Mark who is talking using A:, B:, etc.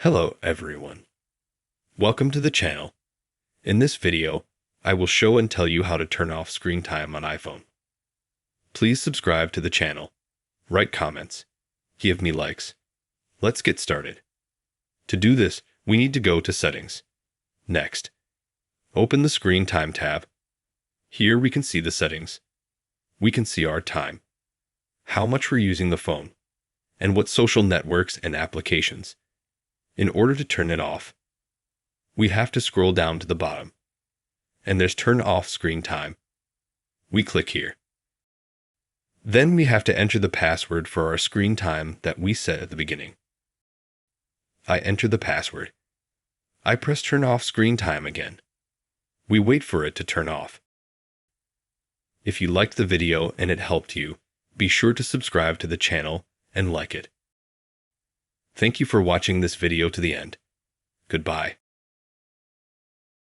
A: Hello everyone. Welcome to the channel. In this video, I will show and tell you how to turn off screen time on iPhone. Please subscribe to the channel, write comments, give me likes. Let's get started. To do this, we need to go to Settings. Next, open the Screen Time tab. Here we can see the settings. We can see our time, how much we're using the phone, and what social networks and applications. In order to turn it off, we have to scroll down to the bottom, and there's Turn Off Screen Time. We click here. Then we have to enter the password for our screen time that we set at the beginning. I enter the password. I press Turn Off Screen Time again. We wait for it to turn off. If you liked the video and it helped you, be sure to subscribe to the channel and like it. Thank you for watching this video to the end. Goodbye.